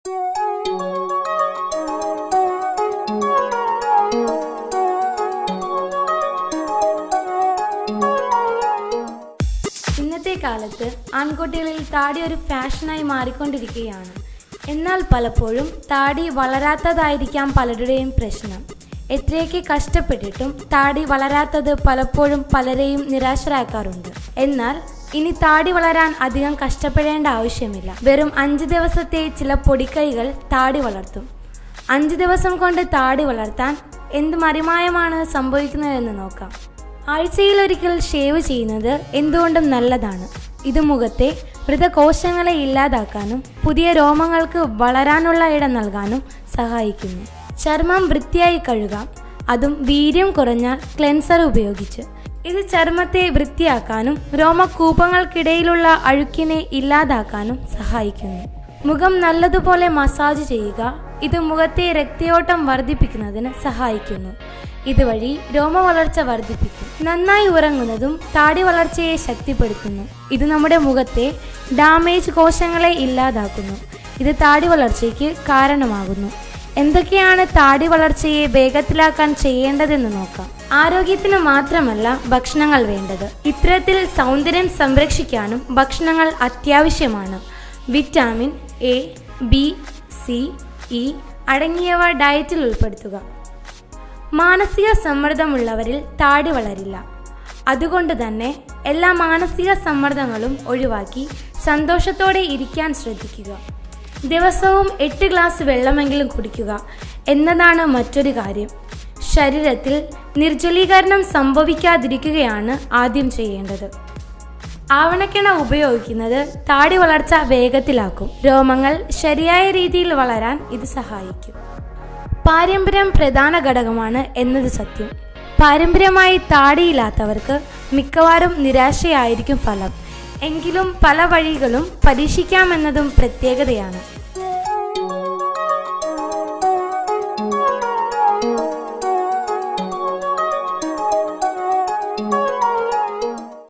ഇന്നത്തെ കാലത്ത് ആൺകുട്ടികളിൽ താടി ഒരു ഫാഷനായി മാറിക്കൊണ്ടിരിക്കുകയാണ്. എന്നാൽ പലപ്പോഴും താടി വളരാത്തതായിരിക്കാം പലരുടെയും പ്രശ്നം. എത്രയൊക്കെ കഷ്ടപ്പെട്ടിട്ടും താടി വളരാത്തത് പലപ്പോഴും പലരെയും നിരാശരാക്കാറുണ്ട്. എന്നാൽ ഇനി താടി വളരാൻ അധികം കഷ്ടപ്പെടേണ്ട ആവശ്യമില്ല. വെറും 5 ദിവസത്തെ ചില പൊടിക്കൈകൾ താടി വളർത്തും. 5 ദിവസം കൊണ്ട് താടി വളർത്താൻ എന്ത് മറിമായമാണ് സംഭവിക്കുന്നതെന്ന് നോക്കാം. ആഴ്ചയിലൊരിക്കൽ ഷേവ് ചെയ്യുന്നത് എന്തുകൊണ്ടും നല്ലതാണ്. ഇത് മുഖത്തെ മൃതകോശങ്ങളെ ഇല്ലാതാക്കാനും പുതിയ രോമങ്ങൾക്ക് വളരാനുള്ള ഇടം നൽകാനും സഹായിക്കുന്നു. ചർമ്മം വൃത്തിയായി കഴുകാം, അതും വീര്യം കുറഞ്ഞ ക്ലെൻസർ ഉപയോഗിച്ച്. ഇത് ചർമ്മത്തെ വൃത്തിയാക്കാനും രോമകൂപങ്ങൾക്കിടയിലുള്ള അഴുക്കിനെ ഇല്ലാതാക്കാനും സഹായിക്കുന്നു. മുഖം നല്ലതുപോലെ മസാജ് ചെയ്യുക. ഇത് മുഖത്തെ രക്തയോട്ടം വർദ്ധിപ്പിക്കുന്നതിന് സഹായിക്കുന്നു. ഇതുവഴി രോമവളർച്ച വർദ്ധിപ്പിക്കും. നന്നായി ഉറങ്ങുന്നതും താടി വളർച്ചയെ ശക്തിപ്പെടുത്തുന്നു. ഇത് നമ്മുടെ മുഖത്തെ ഡാമേജ് കോശങ്ങളെ ഇല്ലാതാക്കുന്നു. ഇത് താടി വളർച്ചയ്ക്ക് കാരണമാകുന്നു. എന്തൊക്കെയാണ് താടി വളർച്ചയെ വേഗത്തിലാക്കാൻ ചെയ്യേണ്ടതെന്ന് നോക്കാം. ആരോഗ്യത്തിന് മാത്രമല്ല ഭക്ഷണങ്ങൾ വേണ്ടത്. ഇത്തരത്തിൽ സൗന്ദര്യം സംരക്ഷിക്കാനും ഭക്ഷണങ്ങൾ അത്യാവശ്യമാണ്. Vitamin A, B, C, E അടങ്ങിയവ ഡയറ്റിൽ ഉൾപ്പെടുത്തുക. മാനസിക സമ്മർദ്ദമുള്ളവരിൽ താടി വളരില്ല. അതുകൊണ്ട് തന്നെ എല്ലാ മാനസിക സമ്മർദ്ദങ്ങളും ഒഴിവാക്കി സന്തോഷത്തോടെ ഇരിക്കാൻ ശ്രദ്ധിക്കുക. ദിവസവും 8 ഗ്ലാസ് വെള്ളമെങ്കിലും കുടിക്കുക എന്നതാണ് മറ്റൊരു കാര്യം. ശരീരത്തിൽ നിർജ്ജലീകരണം സംഭവിക്കാതിരിക്കുകയാണ് ആദ്യം ചെയ്യേണ്ടത്. ആവണക്കെണ്ണ ഉപയോഗിക്കുന്നത് താടി വളർച്ച വേഗത്തിലാക്കും. രോമങ്ങൾ ശരിയായ രീതിയിൽ വളരാൻ ഇത് സഹായിക്കും. പാരമ്പര്യം പ്രധാന ഘടകമാണ് എന്നത് സത്യം. പാരമ്പര്യമായി താടിയില്ലാത്തവർക്ക് മിക്കവാറും നിരാശയായിരിക്കും ഫലം. എങ്കിലും പല വഴികളും പരീക്ഷിക്കാമെന്നതും പ്രത്യേകതയാണ്.